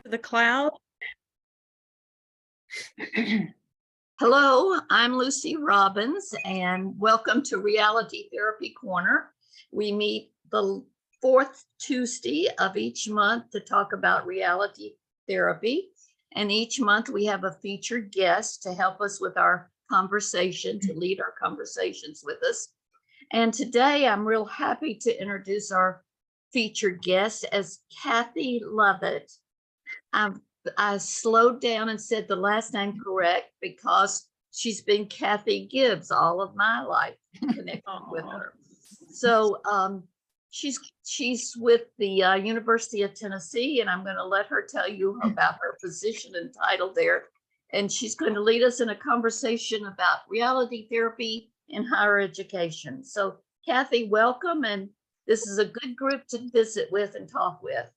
The cloud. Hello, I'm Lucy Robbins, and welcome to Reality Therapy Corner. We meet the fourth Tuesday of each month to talk about reality therapy. And each month we have a featured guest to help us with our conversation, to lead our conversations with us. And today I'm real happy to introduce our featured guest as Kathy Lovett. I slowed down and said the last name correct because she's been Kathy Gibbs all of my life connected with her. So she's with the University of Tennessee, and I'm going to let her tell you about her position and title there. And she's going to lead us in a conversation about reality therapy in higher education. So Kathy, welcome. And this is a good group to visit with and talk with.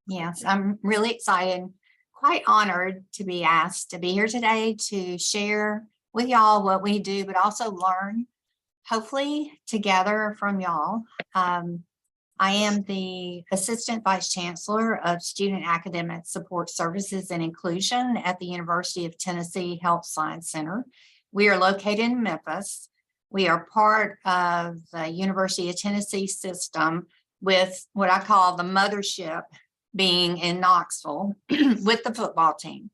Yes, I'm really excited, quite honored to be asked to be here today to share with y'all what we do, but also learn, hopefully together from y'all. I am the Assistant Vice Chancellor of Student Academic Support Services and Inclusion at the University of Tennessee Health Science Center. We are located in Memphis. We are part of the University of Tennessee system with what I call the mothership being in Knoxville with the football team.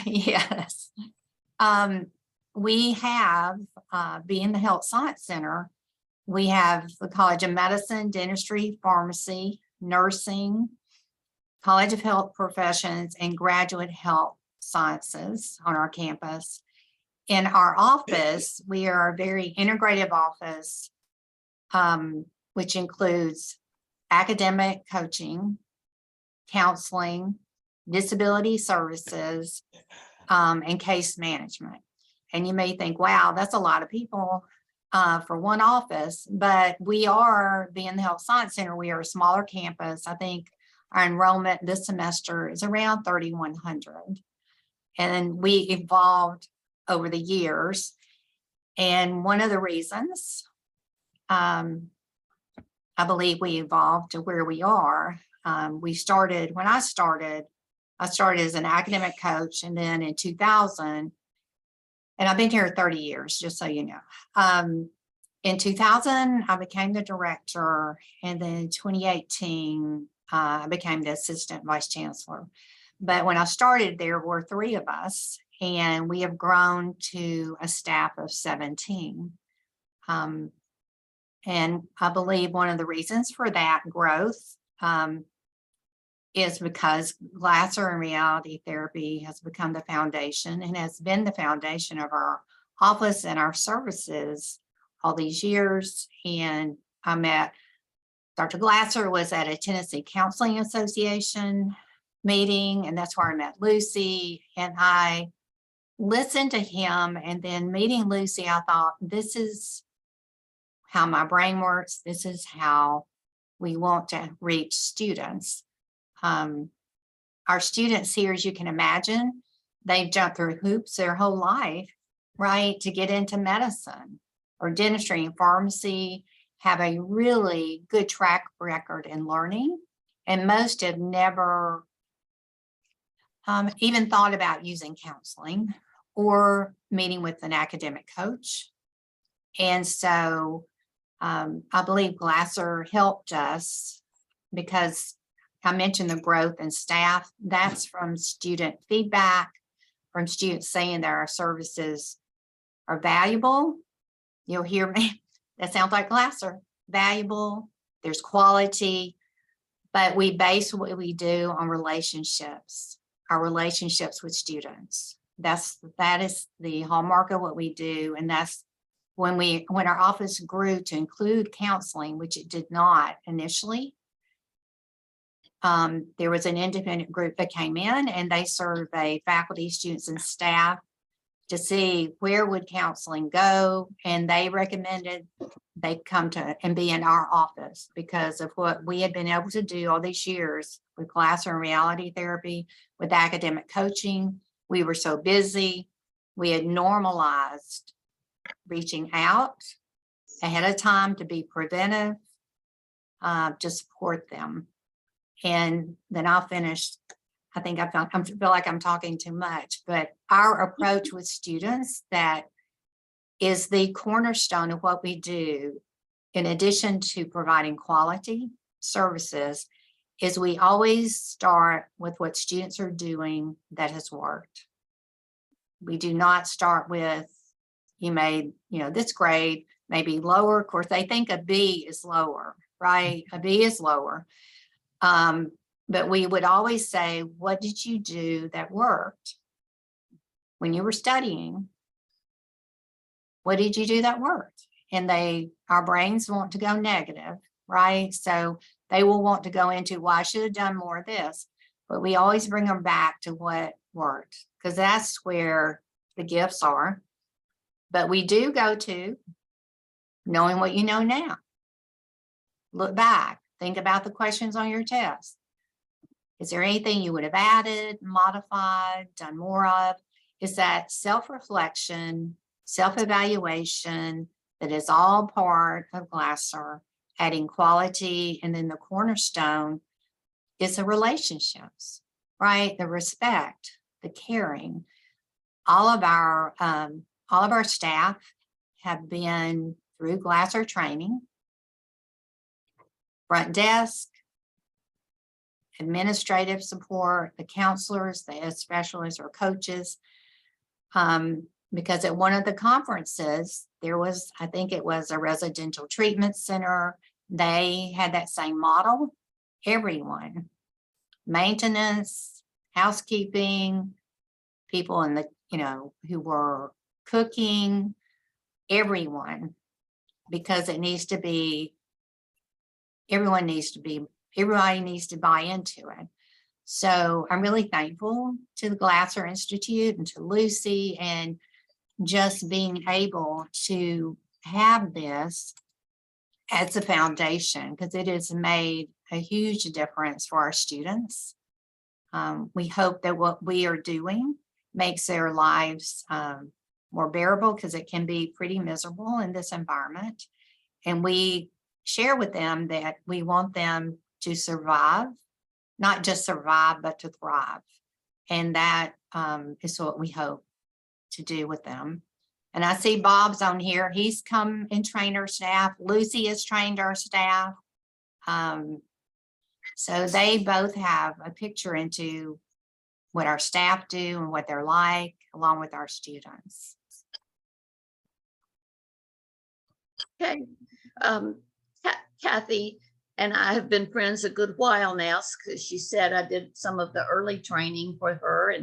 Yes. We have, being the Health Science Center, we have the College of Medicine, Dentistry, Pharmacy, Nursing, College of Health Professions, and Graduate Health Sciences on our campus. In our office, we are a very integrative office, which includes academic coaching, counseling, disability services, and case management. And you may think, wow, that's a lot of people for one office, but we are, being the Health Science Center, we are a smaller campus. I think our enrollment this semester is around 3,100. And we evolved over the years. And one of the reasons I believe we evolved to where we are. When I started as an academic coach, and then in 2000, and I've been here 30 years, just so you know. In 2000, I became the director, and then in 2018, I became the assistant vice chancellor. But when I started, there were 3 of us, and we have grown to a staff of 17. And I believe one of the reasons for that growth is because Glasser and reality therapy has become the foundation and has been the foundation of our office and our services all these years. And I met Dr. Glasser was at a Tennessee Counseling Association meeting, and that's where I met Lucy. And I listened to him, and then meeting Lucy, I thought, this is how my brain works. This is how we want to reach students. Our students here, as you can imagine, they've jumped through hoops their whole life, right, to get into medicine or dentistry and pharmacy, have a really good track record in learning. And most have never even thought about using counseling or meeting with an academic coach. And so I believe Glasser helped us because I mentioned the growth in staff. That's from student feedback, from students saying that our services are valuable. You'll hear me. That sounds like Glasser. Valuable, there's quality, but we base what we do on relationships, our relationships with students. That is the hallmark of what we do. And that's when our office grew to include counseling, which it did not initially. There was an independent group that came in, and they surveyed faculty, students, and staff to see where would counseling go. And they recommended they come to and be in our office because of what we had been able to do all these years with Glasser and reality therapy, with academic coaching. We were so busy. We had normalized reaching out ahead of time to be preventive, to support them. And then I'll finish. I think I feel like I'm talking too much, but our approach with students that is the cornerstone of what we do, in addition to providing quality services, is we always start with what students are doing that has worked. We do not start with, you made, this grade may be lower. Of course, they think a B is lower, right? A B is lower. But we would always say, what did you do that worked when you were studying? What did you do that worked? And our brains want to go negative, right? So they will want to go into, well, I should have done more of this, but we always bring them back to what worked, because that's where the gifts are. But we do go to knowing what you know now. Look back, think about the questions on your test. Is there anything you would have added, modified, done more of? Is that self-reflection, self-evaluation that is all part of Glasser, adding quality, and then the cornerstone is the relationships, right? The respect, the caring. All of our staff have been through Glasser training, front desk, administrative support, the counselors, the specialists or coaches. Because at one of the conferences, there was, I think it was a residential treatment center. They had that same model. Everyone, maintenance, housekeeping, people in the, who were cooking, everyone, because it needs to be, everybody needs to buy into it. So I'm really thankful to the Glasser Institute and to Lucy, and just being able to have this as a foundation, because it has made a huge difference for our students. We hope that what we are doing makes their lives more bearable, because it can be pretty miserable in this environment. And we share with them that we want them to survive, not just survive, but to thrive. And that is what we hope to do with them. And I see Bob's on here. He's come and trained our staff. Lucy has trained our staff. So they both have a picture into what our staff do and what they're like, along with our students. Okay. Kathy and I have been friends a good while now, because she said I did some of the early training for her,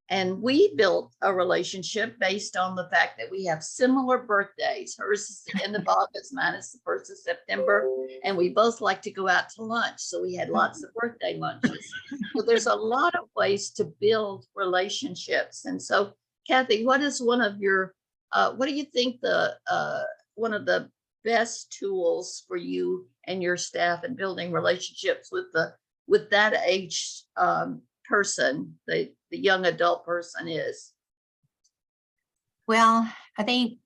and we built a relationship based on the fact that we have similar birthdays. Hers is the end of August, mine is the 1st of September, and we both like to go out to lunch. So we had lots of birthday lunches. So there's a lot of ways to build relationships. And so, Kathy, what is one of your, what do you think one of the best tools for you and your staff in building relationships with that age person, the young adult person is? Well, I think,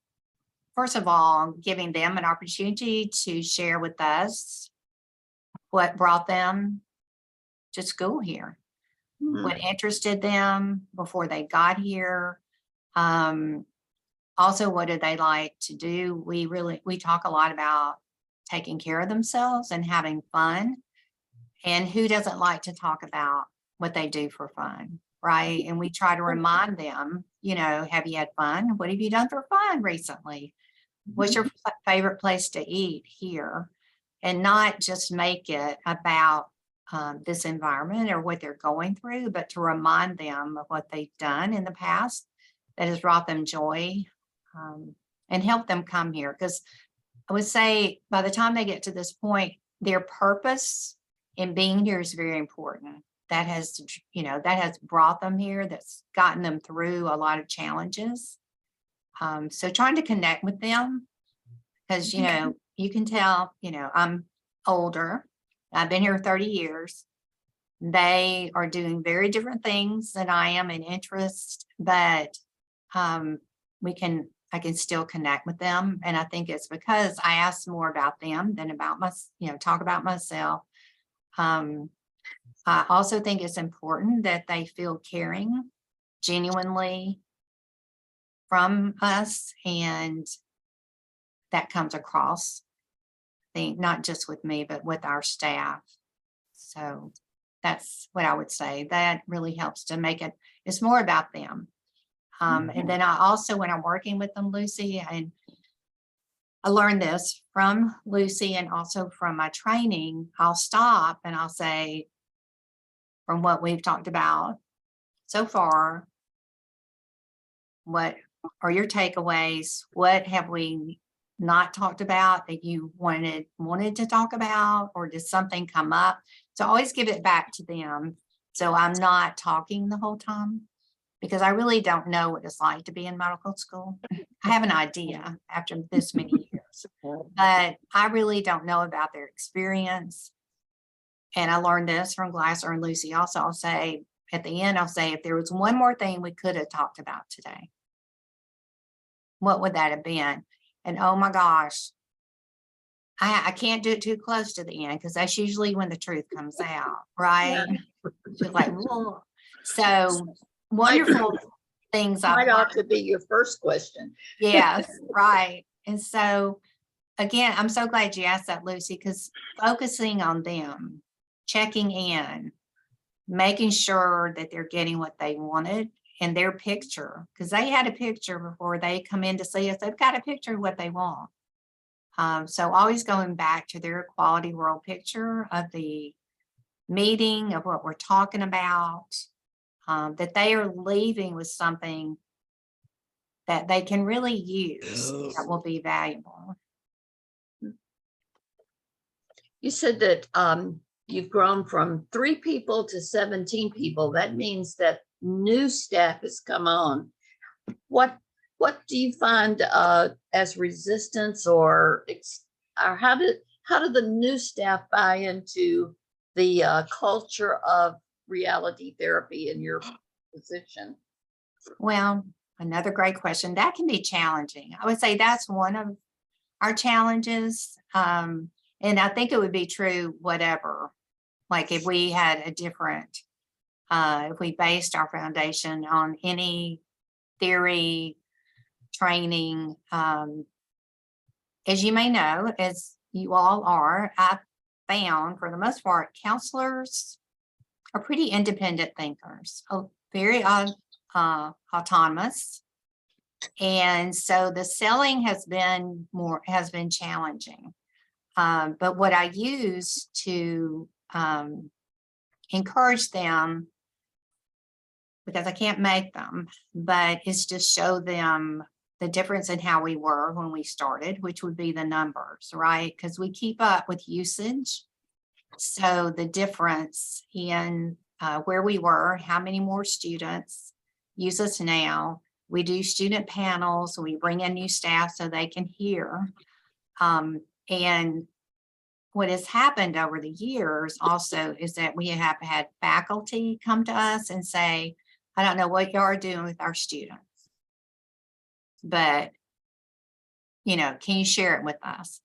first of all, giving them an opportunity to share with us what brought them to school here, what interested them before they got here. Also, what do they like to do? We talk a lot about taking care of themselves and having fun. And who doesn't like to talk about what they do for fun, right? And we try to remind them, have you had fun? What have you done for fun recently? What's your favorite place to eat here? And not just make it about this environment or what they're going through, but to remind them of what they've done in the past that has brought them joy, and help them come here. Because I would say by the time they get to this point, their purpose in being here is very important. That has, that has brought them here, that's gotten them through a lot of challenges. So trying to connect with them, because, you can tell, I'm older. I've been here 30 years. They are doing very different things than I am in interest, but I can still connect with them. And I think it's because I ask more about them than about talk about myself. I also think it's important that they feel caring genuinely from us, and that comes across, I think, not just with me, but with our staff. So that's what I would say. That really helps to make it, it's more about them. And then I also, when I'm working with them, Lucy, and I learned this from Lucy and also from my training, I'll stop and I'll say, from what we've talked about so far, what are your takeaways? What have we not talked about that you wanted to talk about, or did something come up? So always give it back to them. So I'm not talking the whole time, because I really don't know what it's like to be in medical school. I have an idea after this many years, but I really don't know about their experience. And I learned this from Glasser and Lucy. Also, I'll say at the end, I'll say, if there was one more thing we could have talked about today, what would that have been? And oh my gosh, I can't do it too close to the end, because that's usually when the truth comes out, right? Just like, whoa. So wonderful things I've Might learned. ought to be your first question. Yes, right. And so again, I'm so glad you asked that, Lucy, because focusing on them, checking in, making sure that they're getting what they wanted in their picture, because they had a picture before they come in to see us. They've got a picture of what they want. So always going back to their quality world picture of the meeting, of what we're talking about, that they are leaving with something that they can really use that will be valuable. You said that you've grown from 3 people to 17 people. That means that new staff has come on. What do you find as resistance, or how did the new staff buy into the culture of reality therapy in your position? Well, another great question. That can be challenging. I would say that's one of our challenges. And I think it would be true, whatever, like if we had a different, if we based our foundation on any theory, training, as you may know, as you all are, I found for the most part, counselors are pretty independent thinkers, very autonomous. And so the selling has been challenging. But what I use to encourage them, because I can't make them, but it's just show them the difference in how we were when we started, which would be the numbers, right? Because we keep up with usage. So the difference in where we were, how many more students use us now. We do student panels, we bring in new staff so they can hear. And what has happened over the years also is that we have had faculty come to us and say, I don't know what you are doing with our students, but, can you share it with us?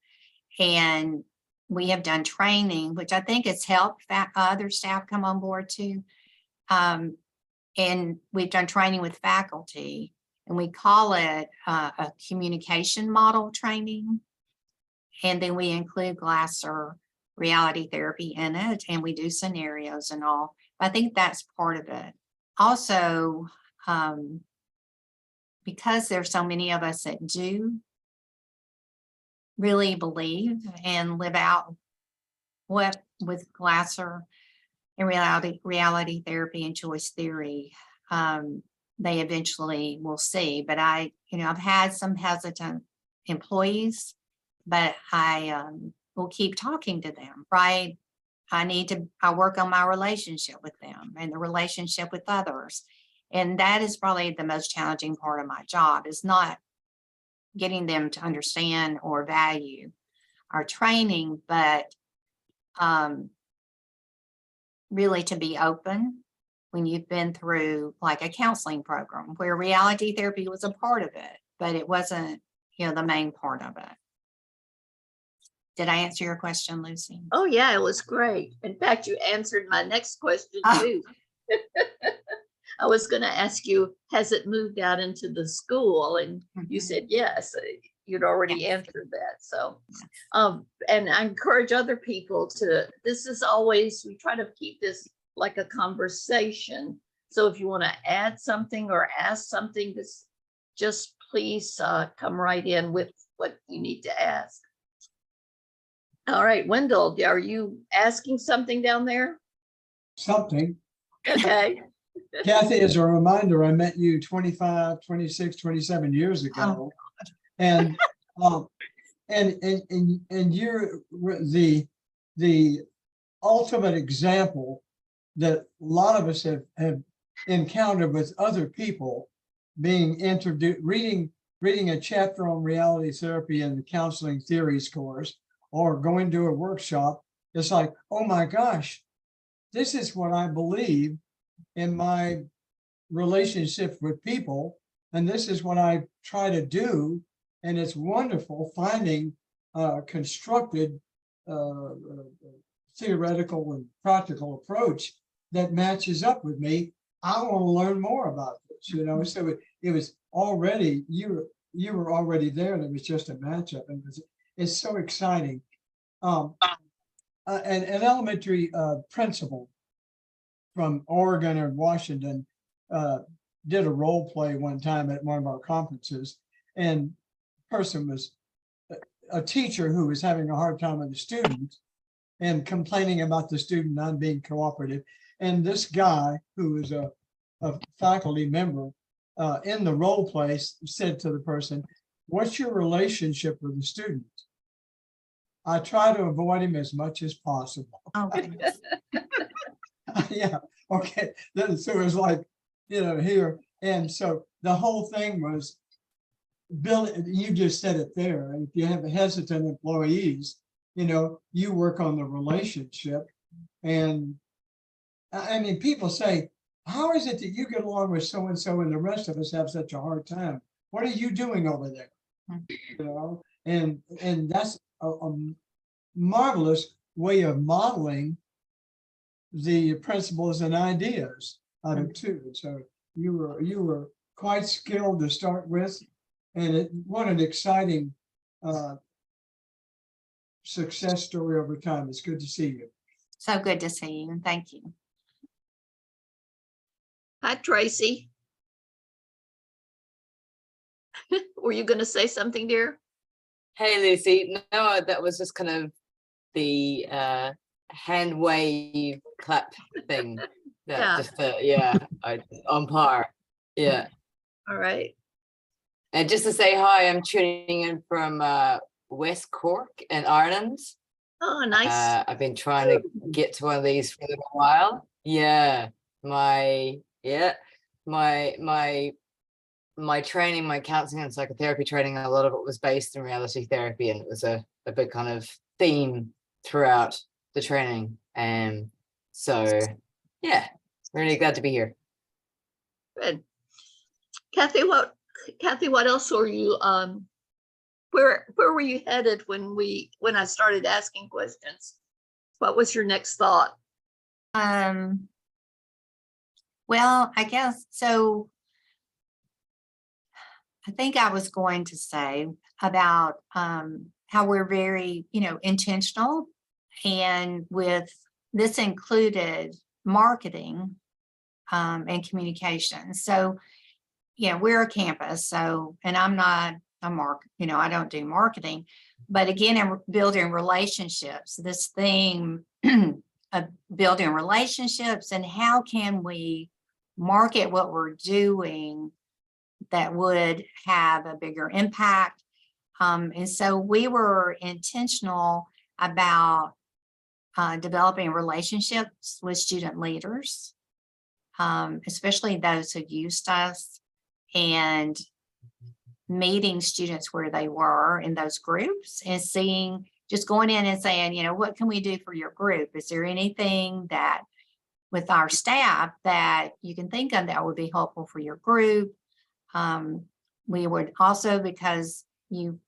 And we have done training, which I think has helped other staff come on board too. And we've done training with faculty, and we call it a communication model training. And then we include Glasser reality therapy in it, and we do scenarios and all. I think that's part of it. Also, because there's so many of us that do really believe and live out what with Glasser and reality therapy and choice theory, they eventually will see. But I've had some hesitant employees, but I will keep talking to them, right? I work on my relationship with them and the relationship with others. And that is probably the most challenging part of my job, is not getting them to understand or value our training, but really to be open when you've been through like a counseling program where reality therapy was a part of it, but it wasn't, the main part of it. Did I answer your question, Lucy? Oh, yeah, it was great. In fact, you answered my next question Ah. too. I was going to ask you, has it moved out into the school? And you Mhm. said yes. You'd already Yes. answered that. So, and I encourage other people to, this is always, we try to keep this like a conversation. So if you want to add something or ask something, just please come right in with what you need to ask. All right, Wendell, are you asking something down there? Something. Okay. Kathy, as a reminder, I met you 25, 26, 27 years ago. And and you're the ultimate example that a lot of us have encountered with other people being introduced, reading a chapter on reality therapy in the counseling theories course, or going to a workshop. It's like, oh my gosh, this is what I believe in my relationship with people, and this is what I try to do. And it's wonderful finding constructed theoretical and practical approach that matches up with me. I want to learn more about this, you know. So it was already, you were already there, and it was just a matchup, and it's so exciting. An elementary principal from Oregon or Washington did a role play one time at one of our conferences, and the person was a teacher who was having a hard time with the student and complaining about the student not being cooperative. And this guy, who was a faculty member in the role play, said to the person, "What's your relationship with the student?" I try to avoid him as much as possible. Oh, goodness. Yeah, okay. Then so it was like, you know, here. And so the whole thing was build, you just said it there. And if you have hesitant employees, you know, you work on the relationship. And I mean, people say, how is it that you get along with so and so and the rest of us have such a hard time? What are you doing over there? You know, and that's a marvelous way of modeling the principles and ideas out of too. So you were quite skilled to start with, and what an exciting success story over time. It's good to see you. So good to see you, and thank you. Hi, Tracy. Were you going to say something, dear? Hey, Lucy. No, that was just kind of the hand wave clap thing. That Yeah. just yeah, on par. Yeah. All right. And just to say hi, I'm tuning in from West Cork in Ireland. Oh, nice. I've been trying to get to one of these for a little while. Yeah, my training, my counseling and psychotherapy training, a lot of it was based in reality therapy, and it was a big kind of theme throughout the training. And so, yeah, really glad to be here. Good. Kathy, what else were you, where were you headed when I started asking questions? What was your next thought? Well, I guess so. I think I was going to say about how we're very, intentional, and with this included marketing and communication. So, we're a campus, so, and I'm not I don't do marketing, but again, in building relationships, this theme of building relationships, and how can we market what we're doing that would have a bigger impact. And so we were intentional about developing relationships with student leaders, especially those who used us, and meeting students where they were in those groups, and just going in and saying, what can we do for your group? Is there anything that with our staff that you can think of that would be helpful for your group? We would also, because you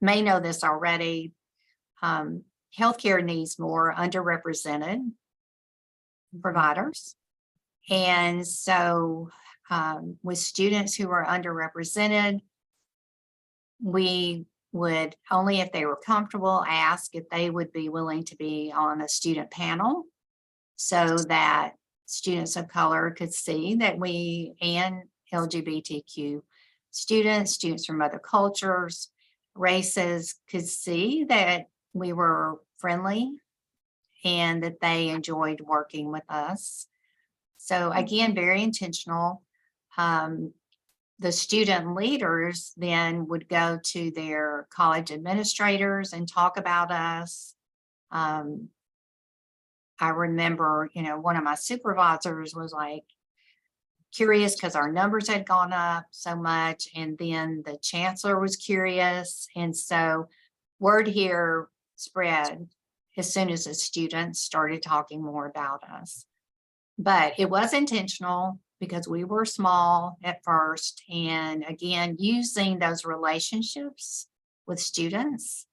may know this already, healthcare needs more underrepresented providers. And so with students who are underrepresented, we would only if they were comfortable ask if they would be willing to be on a student panel so that students of color could see that we and LGBTQ students from other cultures, races could see that we were friendly and that they enjoyed working with us. So again, very intentional. The student leaders then would go to their college administrators and talk about us. I remember, one of my supervisors was like curious because our numbers had gone up so much. And then the chancellor was curious. And so word here spread as soon as the students started talking more about us. But it was intentional because we were small at first. And again, using those relationships with students.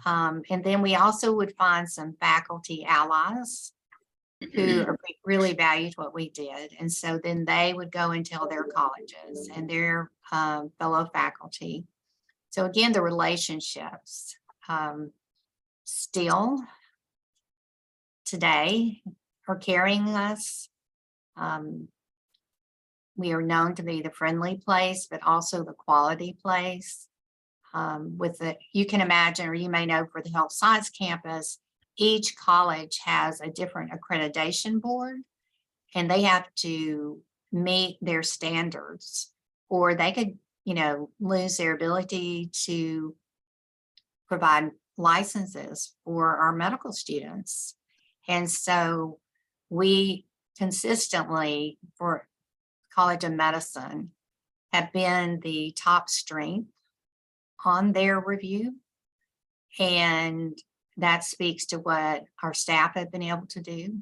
And then we also would find some faculty allies who really valued what we did. And so then they would go and tell their colleges and their fellow faculty. So again, the relationships still today are carrying us. We are known to be the friendly place, but also the quality place. You can imagine, or you may know for the health science campus, each college has a different accreditation board and they have to meet their standards or they could, lose their ability to provide licenses for our medical students. And so we consistently, for College of Medicine, have been the top strength on their review. And that speaks to what our staff have been able to do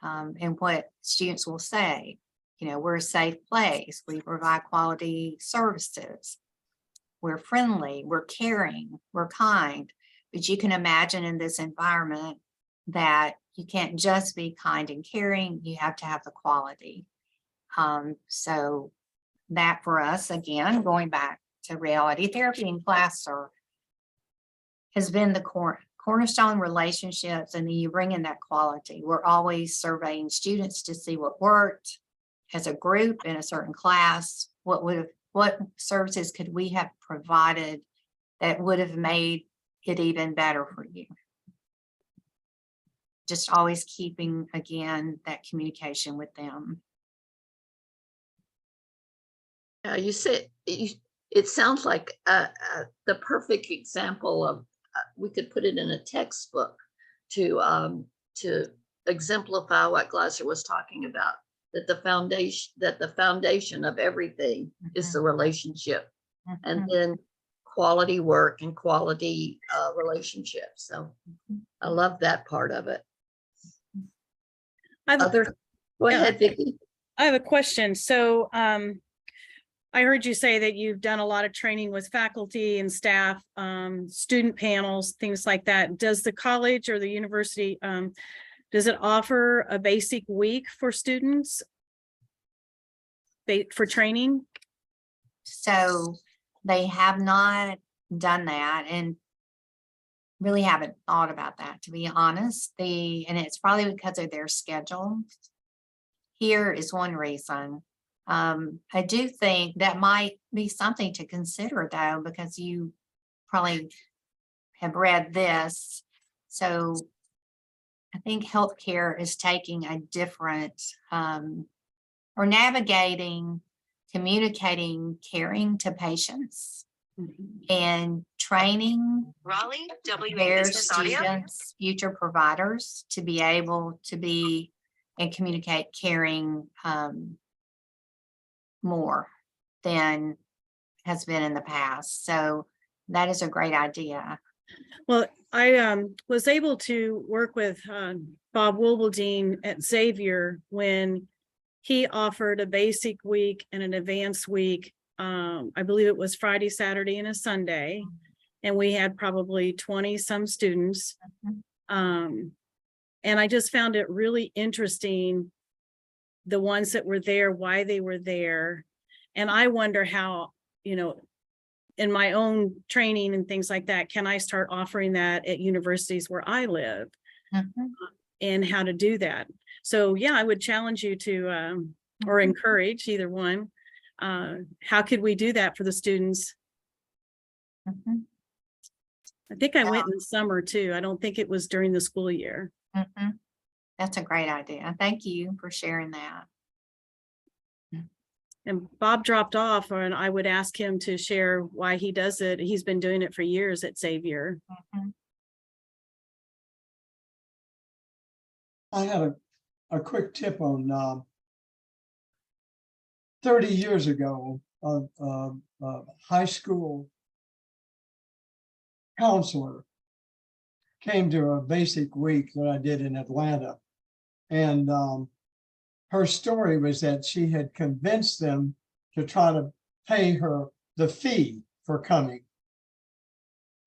and what students will say. We're a safe place. We provide quality services. We're friendly, we're caring, we're kind. But you can imagine in this environment that you can't just be kind and caring, you have to have the quality. So that for us, again, going back to reality therapy and Placer, has been the cornerstone relationships, and then you bring in that quality. We're always surveying students to see what worked as a group in a certain class, what services could we have provided that would have made it even better for you. Just always keeping, again, that communication with them. You said it sounds like the perfect example of we could put it in a textbook to exemplify what Glasser was talking about. That the foundation of everything is the relationship, and then quality work and quality relationships. So I love that part of it. Go ahead, Vicki. I have a question. So I heard you say that you've done a lot of training with faculty and staff, student panels, things like that. Does the college or the university, does it offer a basic week for students for training? So they have not done that and really haven't thought about that, to be honest. And it's probably because of their schedule. Here is one reason. I do think that might be something to consider, though, because you probably have read this. So I think healthcare is taking a different or navigating, communicating, caring to patients and training their students, future providers, to be able to be and communicate caring more than has been in the past. So that is a great idea. Well, I was able to work with Bob Wilbeldine at Xavier when he offered a basic week and an advanced week. I believe it was Friday, Saturday, and a Sunday. and we had probably 20 some students. Mhm. And I just found it really interesting, the ones that were there, why they were there. And I wonder how, in my own training and things like that, can I start offering that at universities where I live, Mhm. and how to do that? So yeah, I would challenge you to, or Mhm. encourage either one. How could we do that for the students? Mhm. I think I went in the summer too. I don't think it was during the school year. Mhm. That's a great idea. Thank you for sharing that. And Bob dropped off, and I would ask him to share why he does it. He's been doing it for years at Xavier. Mhm. I had a quick tip on 30 years ago, a high school counselor came to a basic week that I did in Atlanta. And her story was that she had convinced them to try to pay her the fee for coming,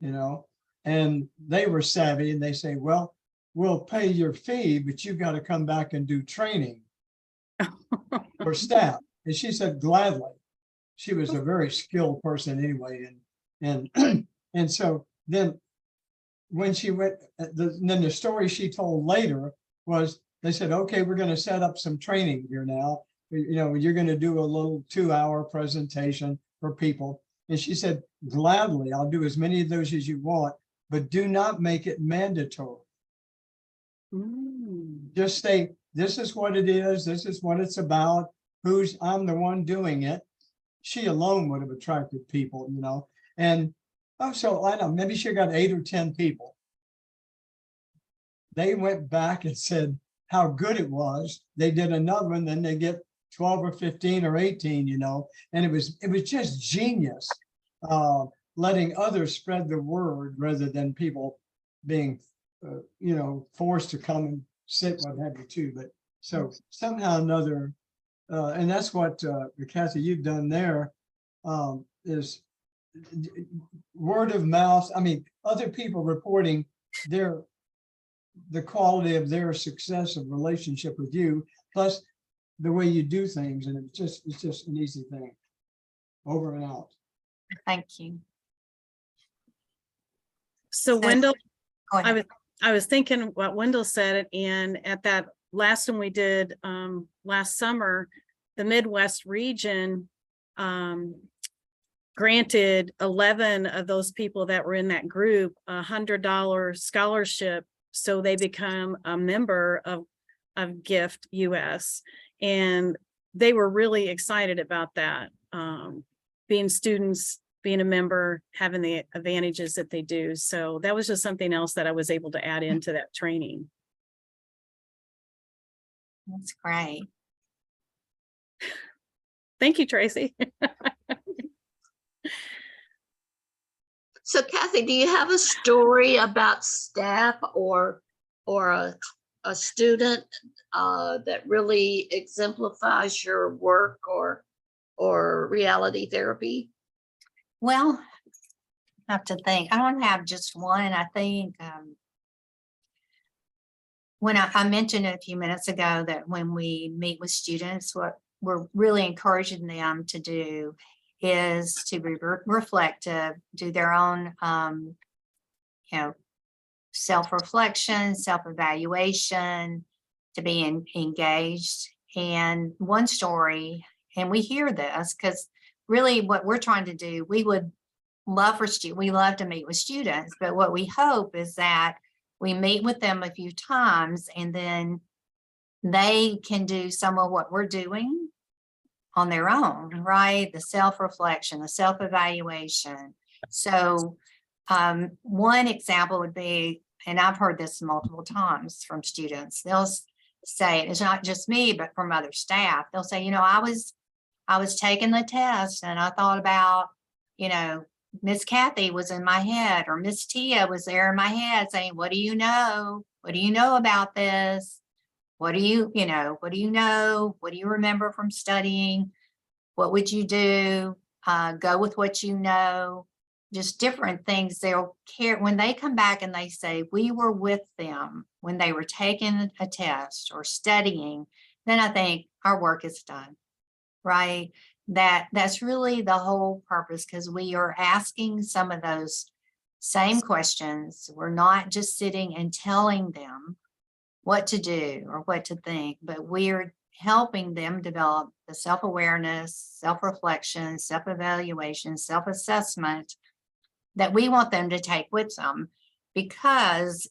and they were savvy and they say, well, we'll pay your fee, but you got to come back and do training for staff. And she said, gladly. She was a very skilled person anyway. And and so then when she went, then the story she told later was, they said, okay, we're going to set up some training here now. You're going to do a little 2-hour presentation for people. And she said, gladly, I'll do as many of those as you want, but do not make it mandatory. Mm. Just say, this is what it is. This is what it's about. I'm the one doing it. She alone would have attracted people, and so I don't know, maybe she got 8 or 10 people. They went back and said how good it was. They did another one, then they get 12 or 15 or 18, and it was just genius, letting others spread the word rather than people being, forced to come and sit, what have you too. But so somehow or another, and that's what Kathy, you've done there, is word of mouth. I mean, other people reporting the quality of their success of relationship with you, plus the way you do things, and it's just an easy thing. Over and out. Thank you. So So- Wendell, Go ahead. I was thinking what Wendell said, and at that last one we did last summer, the Midwest region granted 11 of those people that were in that group $100 scholarship, so they become a member of Gift US, and they were really excited about that. Being students, being a member, having the advantages that they do. So that was just something else that I was able to add into that training. That's great. Thank you, Tracy. So Kathy, do you have a story about staff or a student that really exemplifies your work or reality therapy? Well, I have to think. I don't have just one. I think when I mentioned it a few minutes ago that when we meet with students, what we're really encouraging them to do is to be reflective, do their own, self-reflection, self-evaluation, to be engaged. And one story, and we hear this because really what we're trying to do, we would love we love to meet with students, but what we hope is that we meet with them a few times and then they can do some of what we're doing on their own, right? The self-reflection, the self-evaluation. So one example would be, and I've heard this multiple times from students, they'll say, it's not just me, but from other staff, they'll say, I was taking the test and I thought about, Miss Kathy was in my head, or Miss Tia was there in my head saying, what do you know? What do you know about this? What do you know? What do you know? What do you remember from studying? What would you do? Go with what you know. just different things. They'll care when they come back and they say, we were with them when they were taking a test or studying, then I think our work is done, right? That's really the whole purpose, because we are asking some of those same questions. We're not just sitting and telling them what to do or what to think, but we're helping them develop the self-awareness, self-reflection, self-evaluation, self-assessment that we want them to take with them, because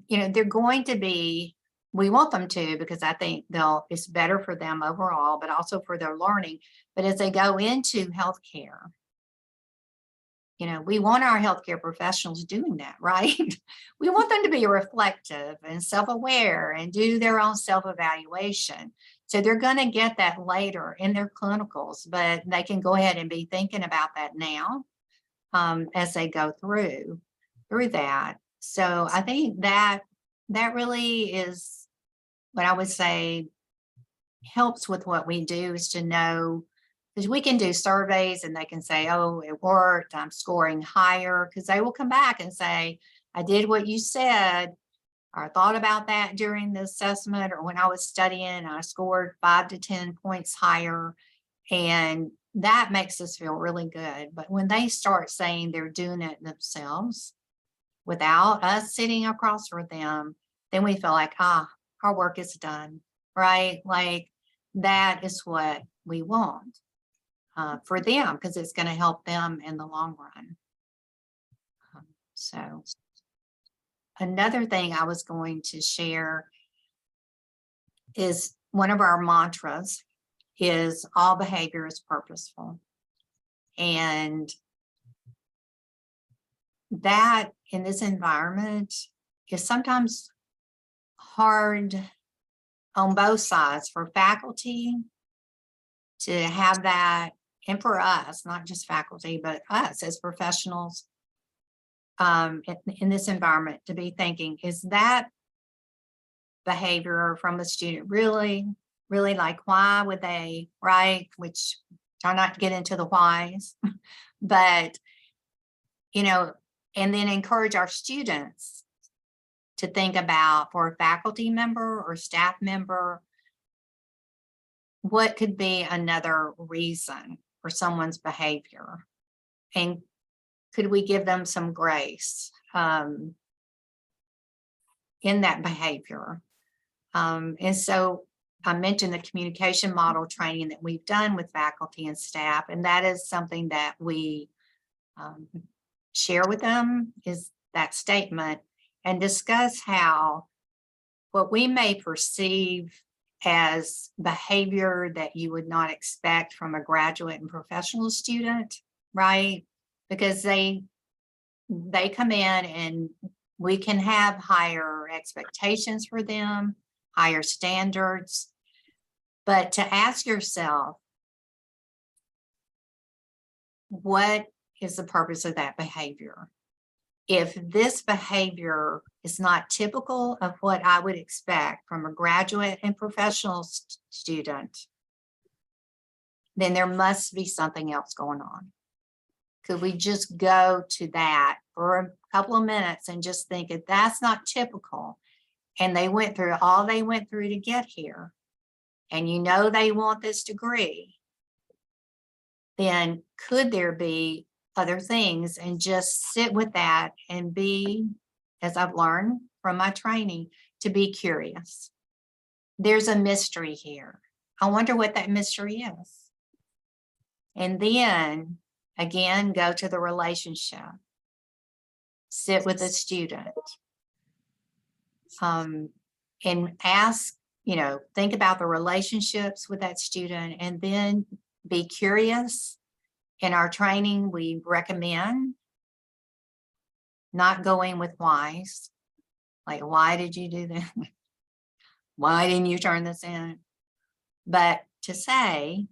they're going to be, we want them to, because I think it's better for them overall, but also for their learning. But as they go into healthcare, we want our healthcare professionals doing that, right? We want them to be reflective and self-aware and do their own self-evaluation. So they're going to get that later in their clinicals, but they can go ahead and be thinking about that now as they go through that. So I think that really is what I would say helps with what we do, is to know, because we can do surveys and they can say, oh, it worked, I'm scoring higher, because they will come back and say, I did what you said, or I thought about that during the assessment, or when I was studying, I scored 5 to 10 points higher. And that makes us feel really good. But when they start saying they're doing it themselves without us sitting across from them, then we feel like, our work is done, right? Like that is what we want for them, because it's going to help them in the long run. So another thing I was going to share is one of our mantras is all behavior is purposeful. And that in this environment is sometimes hard on both sides for faculty to have that, and for us, not just faculty, but us as professionals in this environment, to be thinking, is that behavior from a student really, like, why would they, right? Which try not to get into the whys, but, and then encourage our students to think about, for a faculty member or staff member, what could be another reason for someone's behavior, and could we give them some grace in that behavior? And so I mentioned the communication model training that we've done with faculty and staff, and that is something that we share with them, is that statement, and discuss how what we may perceive as behavior that you would not expect from a graduate and professional student, right? Because they come in and we can have higher expectations for them, higher standards, but to ask yourself, what is the purpose of that behavior? If this behavior is not typical of what I would expect from a graduate and professional student, then there must be something else going on. Could we just go to that for a couple of minutes and just think, if that's not typical, and they went through all they went through to get here, and they want this degree, then could there be other things? And just sit with that and be, as I've learned from my training, to be curious. There's a mystery here. I wonder what that mystery is. And then again, go to the relationship, sit with a student, and ask, think about the relationships with that student, and then be curious. In our training, we recommend not going with whys, like, why did you do that? Why didn't you turn this in? But to say,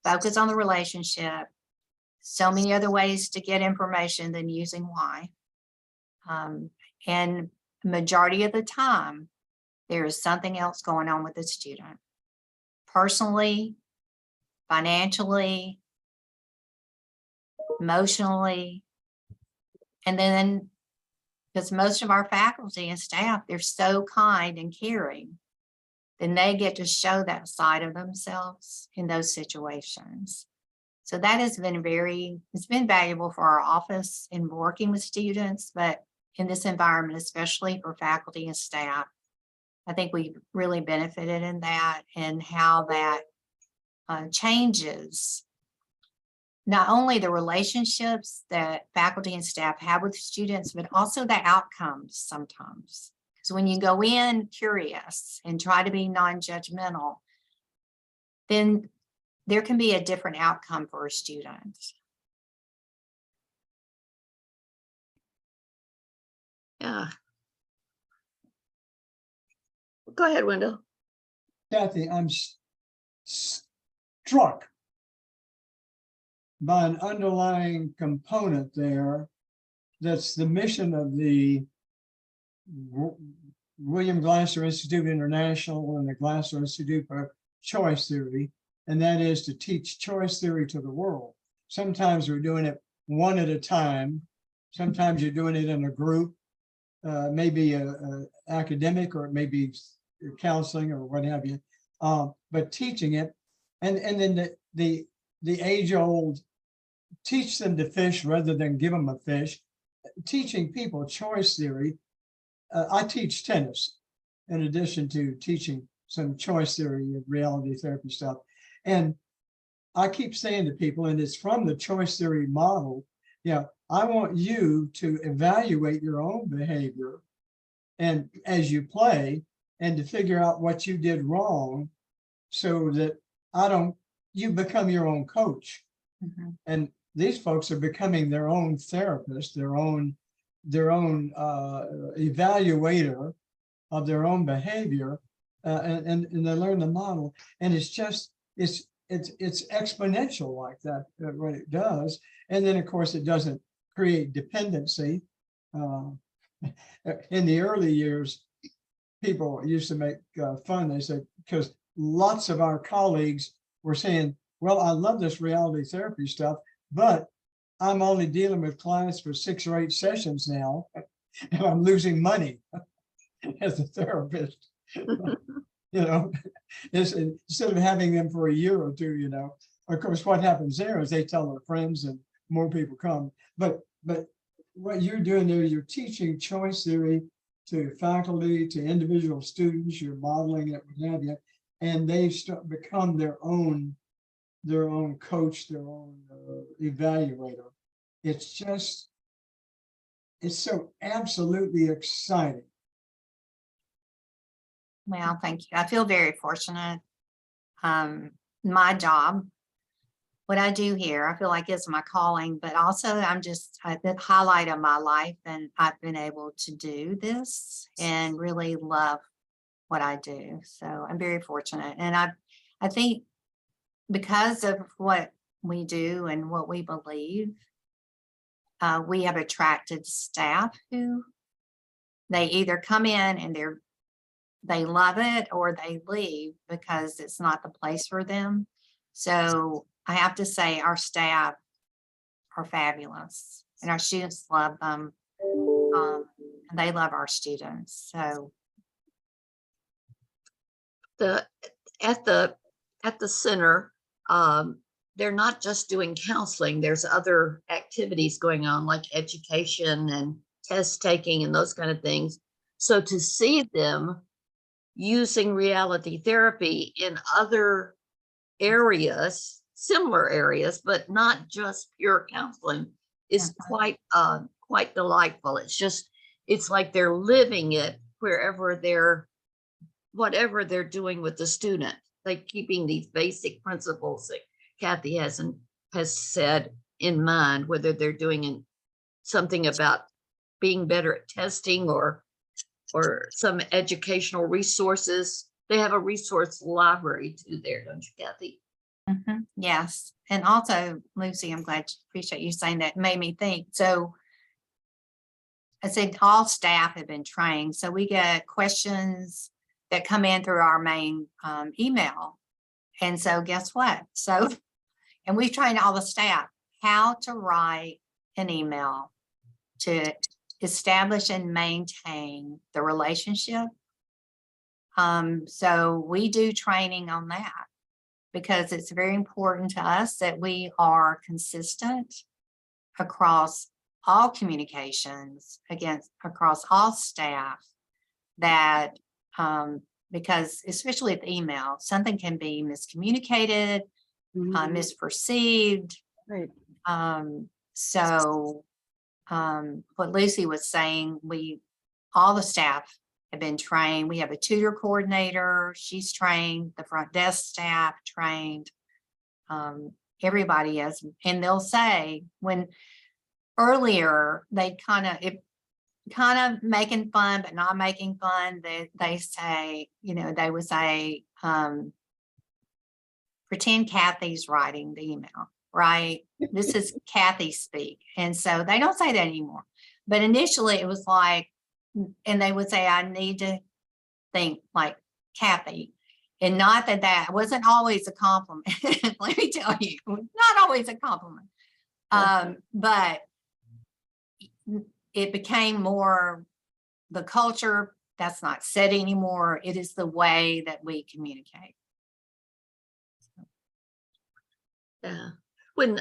focus on the relationship. So many other ways to get information than using why. And majority of the time, there is something else going on with the student. Personally, financially, emotionally. And then, because most of our faculty and staff, they're so kind and caring, then they get to show that side of themselves in those situations. So that has been it's been valuable for our office in working with students, but in this environment, especially for faculty and staff, I think we really benefited in that, and how that changes not only the relationships that faculty and staff have with students, but also the outcomes sometimes. Because when you go in curious and try to be non-judgmental, then there can be a different outcome for a student. Yeah. Go ahead, Wendell. Kathy, I'm struck by an underlying component there that's the mission of the William Glasser Institute International and the Glasser Institute for Choice Theory, and that is to teach choice theory to the world. Sometimes we're doing it one at a time. Sometimes you're doing it in a group, maybe a academic, or it may be counseling or what have you, but teaching it. And then the age-old teach them to fish rather than give them a fish. Teaching people choice theory. I teach tennis in addition to teaching some choice theory and reality therapy stuff. And I keep saying to people, and it's from the choice theory model, yeah, I want you to evaluate your own behavior and as you play, and to figure out what you did wrong, so that you become your own coach. Mm-hmm. And these folks are becoming their own therapist, their own evaluator of their own behavior, and they learn the model. And it's just, it's exponential like that, what it does. And then of course it doesn't create dependency. In the early years, people used to make fun. They said, because lots of our colleagues were saying, well, I love this reality therapy stuff, but I'm only dealing with clients for 6 or 8 sessions now, and I'm losing money as a therapist. Instead of having them for a year or two, of course, what happens there is they tell their friends and more people come. But what you're doing there, you're teaching choice theory to faculty, to individual students, you're modeling it, what have you, and they become their own coach, their own evaluator. It's so absolutely exciting. Well, thank you. I feel very fortunate. My job, what I do here, I feel like it's my calling, but also the highlight of my life, and I've been able to do this and really love what I do. So I'm very fortunate. And I think because of what we do and what we believe, we have attracted staff who they either come in and they love it, or they leave because it's not the place for them. So I have to say our staff are fabulous, and our students love them, and they love our students. So at the center, they're not just doing counseling. There's other activities going on, like education and test taking and those kind of things. So to see them using reality therapy in other areas, similar areas, but not just pure counseling, is quite delightful. It's like they're living it whatever they're doing with the student, like keeping these basic principles that Kathy has said in mind, whether they're doing something about being better at testing or some educational resources. They have a resource library too there, don't you, Kathy? mm-hmm, yes. And also, Lucy, appreciate you saying that. It made me think. So I said all staff have been trained. So we get questions that come in through our main email. And so guess what? And we've trained all the staff how to write an email to establish and maintain the relationship. So we do training on that because it's very important to us that we are consistent across all communications across all staff, that because especially with email, something can be miscommunicated, misperceived. Right. So what Lucy was saying, all the staff have been trained. We have a tutor coordinator, she's trained, the front desk staff trained. Everybody is, and they'll say when earlier they kind of making fun, but not making fun. They say, they would say, pretend Kathy's writing the email, right? This is Kathy speak. And so they don't say that anymore. But initially it was like, and they would say, I need to think like Kathy. And not that wasn't always a compliment. Let me tell you, not always a compliment. But it became more the culture that's not said anymore. It is the way that we communicate. Yeah. When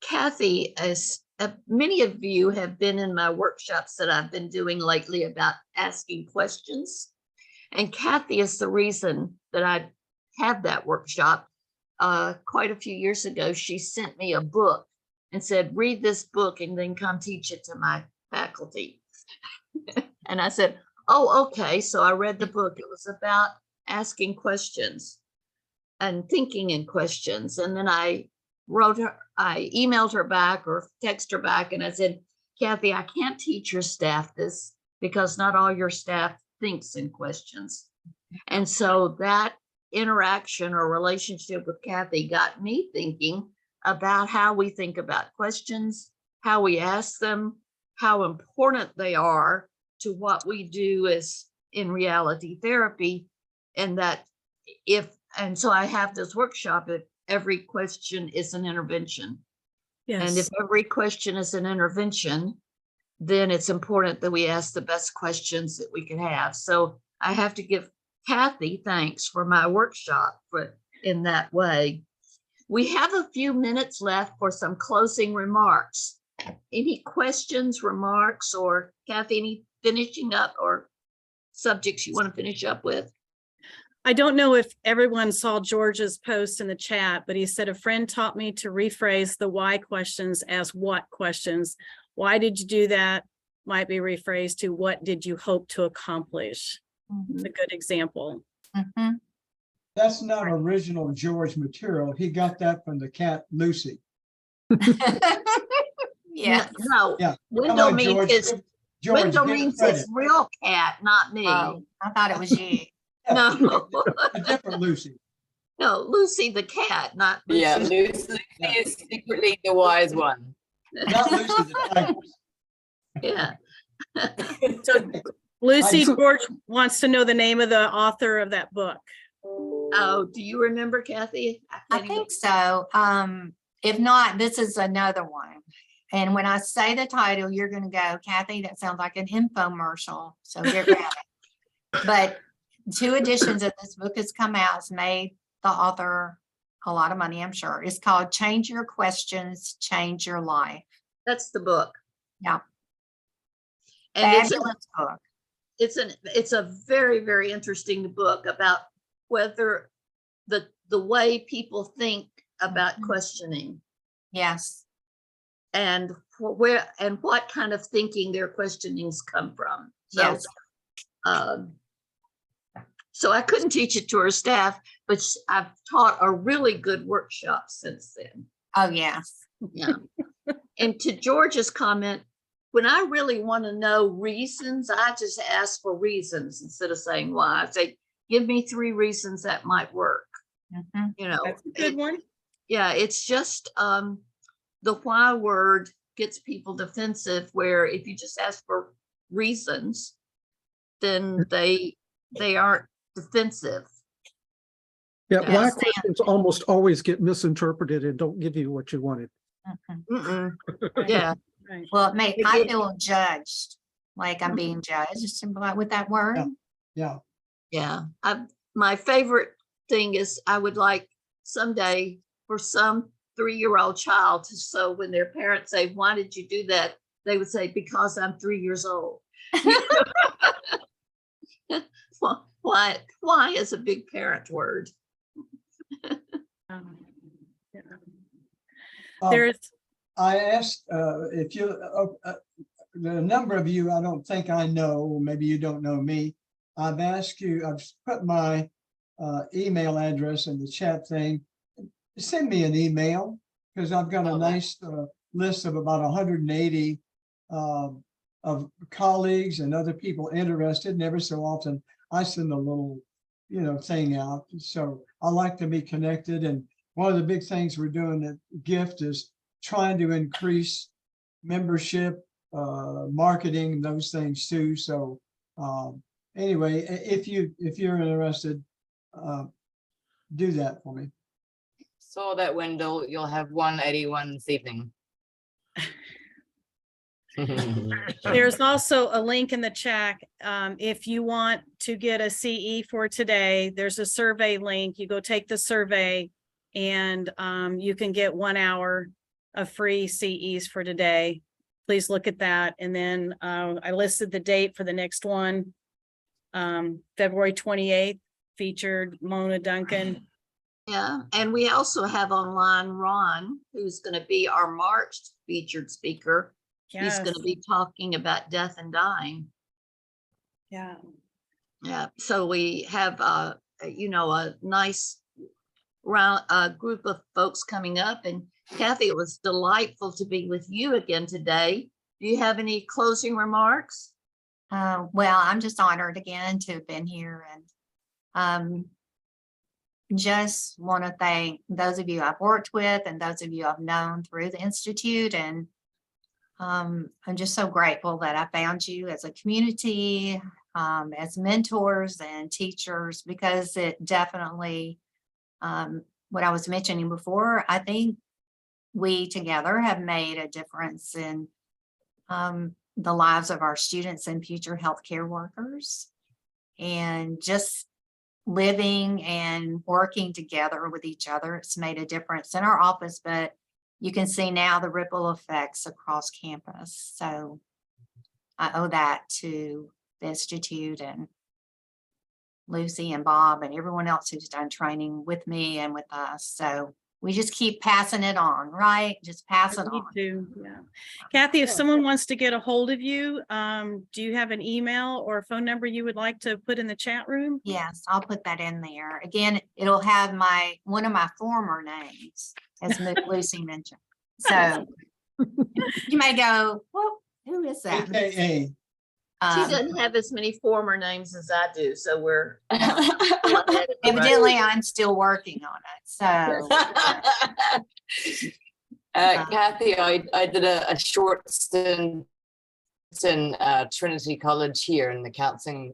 Kathy, as many of you have been in my workshops that I've been doing lately about asking questions. And Kathy is the reason that I had that workshop. Quite a few years ago, she sent me a book and said, read this book and then come teach it to my faculty. And I said, oh, okay. So I read the book. It was about asking questions and thinking in questions. And then I emailed her back or texted her back and I said, Kathy, I can't teach your staff this because not all your staff thinks in questions. And so that interaction or relationship with Kathy got me thinking about how we think about questions, how we ask them, how important they are to what we do as in reality therapy. And so I have this workshop that every question is an intervention. Yes. And if every question is an intervention, then it's important that we ask the best questions that we can have. So I have to give Kathy thanks for my workshop in that way. We have a few minutes left for some closing remarks. Any questions, remarks, or Kathy, any finishing up or subjects you want to finish up with? I don't know if everyone saw George's post in the chat, but he said, a friend taught me to rephrase the why questions as what questions. Why did you do that? Might be rephrased to what did you hope to accomplish? It's a good example. Mm-hmm. That's not original George material. He got that from the cat Lucy. Yeah. No, Yeah. Wendell on, means George, his real cat, not me. Oh, I thought it was you. No, a different Lucy. no, Lucy the cat, not Lucy. Yeah, Lucy is secretly the wise one. Not Lucy the tigress. Yeah. So Lucy, George wants to know the name of the author of that book. Oh, do you remember, Kathy? I think so. If not, this is another one. And when I say the title, you're going to go, Kathy, that sounds like an infomercial. So get ready. But 2 editions of this book has come out. It's made the author a lot of money, I'm sure. It's called Change Your Questions, Change Your Life. That's the book. Yeah. And Fabulous book. it's a very, very interesting book about whether the way people think about questioning Yes. and where and what kind of thinking their questionings come from. So, Yes. So I couldn't teach it to her staff, but I've taught a really good workshop since then. Oh, yes. Yeah. And to George's comment, when I really want to know reasons, I just ask for reasons instead of saying why. I say, give me 3 reasons that might work. Mhm. You know, That's a good one. yeah, it's just the why word gets people defensive, where if you just ask for reasons, then they aren't defensive. Yeah, Yeah. why questions almost always get misinterpreted and don't give you what you wanted. Mm-mm. Mm-mm. Right, Yeah, right. Well, I Again- feel judged, like I'm being judged with that word. Yeah, yeah. My favorite thing is I would like someday for some 3-year-old child to, so when their parents say, why did you do that? They would say, because I'm 3 years old. Why is a big parent word? Yeah. um, There's, I asked if you, the number of you, I don't think I know, maybe you don't know me. I've asked you, I've put my email address in the chat thing. Send me an email, because I've got a Okay. nice list of about 180 of colleagues and other people interested. And every so often I send a little, thing out. So I like to be connected. And one of the big things we're doing at Gift is trying to increase membership, marketing, those things too. So anyway, if you're interested, do that for me. Saw that, Wendell. You'll have 181 this evening. there's also a link in the chat. If you want to get a CE for today, there's a survey link. You go take the survey and you can get 1 hour of free CEs for today. Please look at that. And then I listed the date for the next one. February 28th, featured Mona Duncan. Yeah, and we also have online Ron, who's going to be our March featured speaker. He's Yes, going to be talking about death and dying. yeah. Yeah, so we have a nice round group of folks coming up. And Kathy, it was delightful to be with you again today. Do you have any closing remarks? Well, I'm just honored again to have been here, and just want to thank those of you I've worked with and those of you I've known through the Institute. And I'm just so grateful that I found you as a community, as mentors and teachers, because it definitely, what I was mentioning before, I think we together have made a difference in the lives of our students and future healthcare workers. And just living and working together with each other, it's made a difference in our office, but you can see now the ripple effects across campus. So I owe that to the Institute and Lucy and Bob and everyone else who's done training with me and with us. So we just keep passing it on, right? Just pass it Me on. too, yeah. Kathy, if someone wants to get a hold of you, do you have an email or a phone number you would like to put in the chat room? Yes, I'll put that in there. Again, it'll have one of my former names, as Lucy mentioned. So you may go, well, who is that? AKA. She Um, doesn't have as many former names as I do, so we're Evidently, I'm still working on it. So Kathy, I did a short stint in Trinity College here in the counseling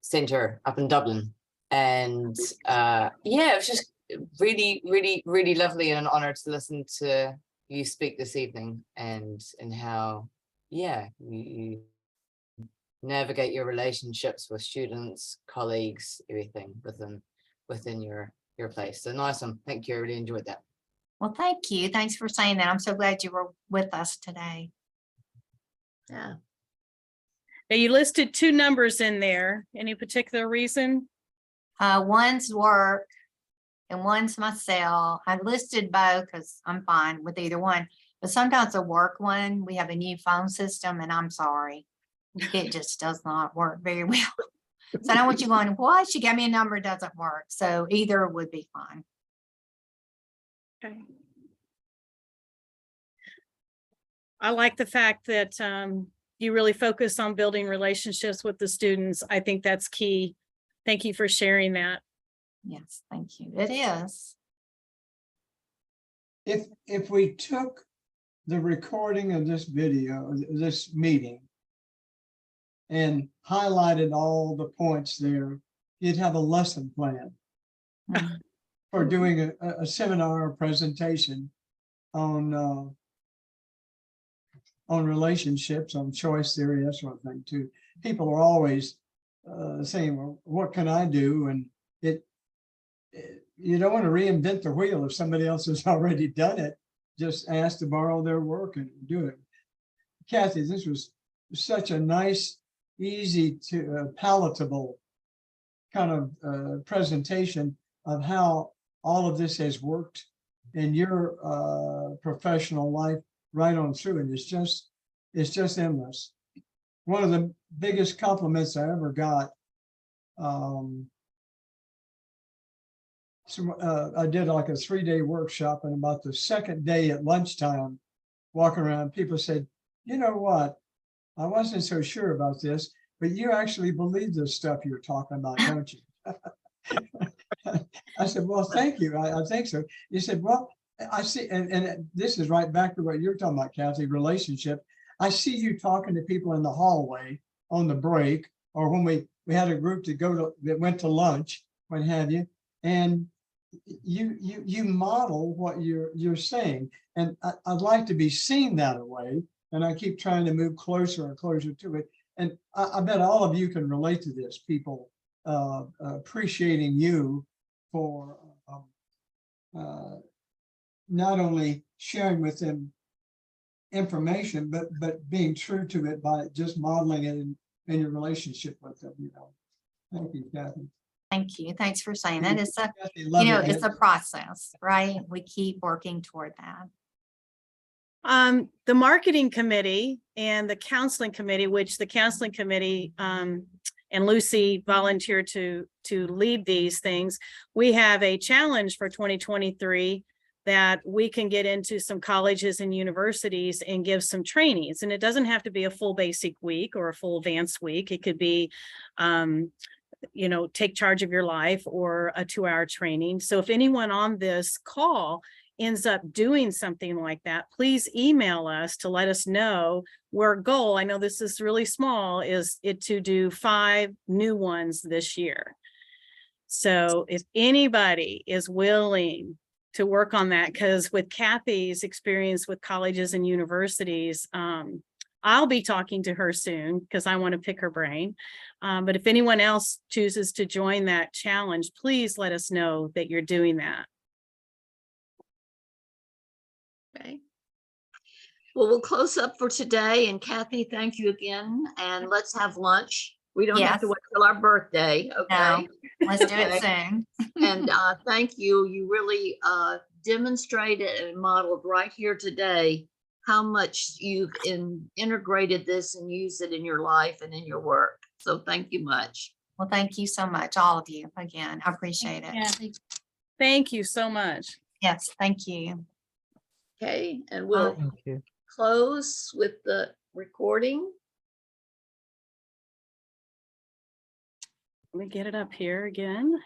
center up in Dublin. And yeah, it was just really, really, really lovely and an honor to listen to you speak this evening, and how, yeah, you navigate your relationships with students, colleagues, everything within your place. So nice one. Thank you. I really enjoyed that. well, thank you. Thanks for saying that. I'm so glad you were with us today. Yeah. Now, you listed 2 numbers in there. Any particular reason? One's work and one's my cell. I listed both because I'm fine with either one. But sometimes the work one, we have a new phone system, and I'm sorry, it just does not work very well. So I don't want you going, what? She gave me a number, it doesn't work. So either would be fine. Okay. I like the fact that you really focus on building relationships with the students. I think that's key. Thank you for sharing that. Yes, thank you. It is. If we took the recording of this video, this meeting, and highlighted all the points there, you'd have a lesson plan Mhm. for doing a seminar or presentation. on relationships, on choice theory, that sort of thing too. People are always saying, well, what can I do? And you don't want to reinvent the wheel if somebody else has already done it. Just ask to borrow their work and do it. Kathy, this was such a nice, easy to palatable kind of presentation of how all of this has worked in your professional life right on through. And it's just endless. One of the biggest compliments I ever got, I did like a 3-day workshop, and about the second day at lunchtime, walking around, people said, you know what? I wasn't so sure about this, but you actually believe this stuff you're talking about, don't you? I said, well, thank you. I think so. You said, well, I see, and this is right back to what you're talking about, Kathy, relationship. I see you talking to people in the hallway on the break, or when we had a group that went to lunch, what have you, and you model what you're saying, and I'd like to be seen that way, and I keep trying to move closer and closer to it. And I bet all of you can relate to this, people appreciating you for not only sharing with them information, but being true to it by just modeling it in your relationship with them. Thank you, Kathy. Thank you. Thanks for saying that. It's a, Kathy, you love know, it. it's a process, right? We keep working toward that. The marketing committee and the counseling committee, which the counseling committee and Lucy volunteered to lead these things. We have a challenge for 2023 that we can get into some colleges and universities and give some trainings. And it doesn't have to be a full basic week or a full advanced week. It could be take charge of your life or a 2-hour training. So if anyone on this call ends up doing something like that, please email us to let us know. Our goal, I know this is really small, is it to do 5 new ones this year. So if anybody is willing to work on that, because with Kathy's experience with colleges and universities, I'll be talking to her soon because I want to pick her brain. But if anyone else chooses to join that challenge, please let us know that you're doing that. Okay. Well, we'll close up for today. And Kathy, thank you again. And let's have lunch. We don't have to Yes. wait till our birthday. Okay. No, let's do it Okay. soon. And thank you. You really demonstrated and modeled right here today how much you've integrated this and used it in your life and in your work. So thank you much. Well, thank you so much, all of you. Again, I appreciate it. Kathy. Thank you so much. Yes, thank you. Okay. And we'll Thank you. close with the recording. Let me get it up here again.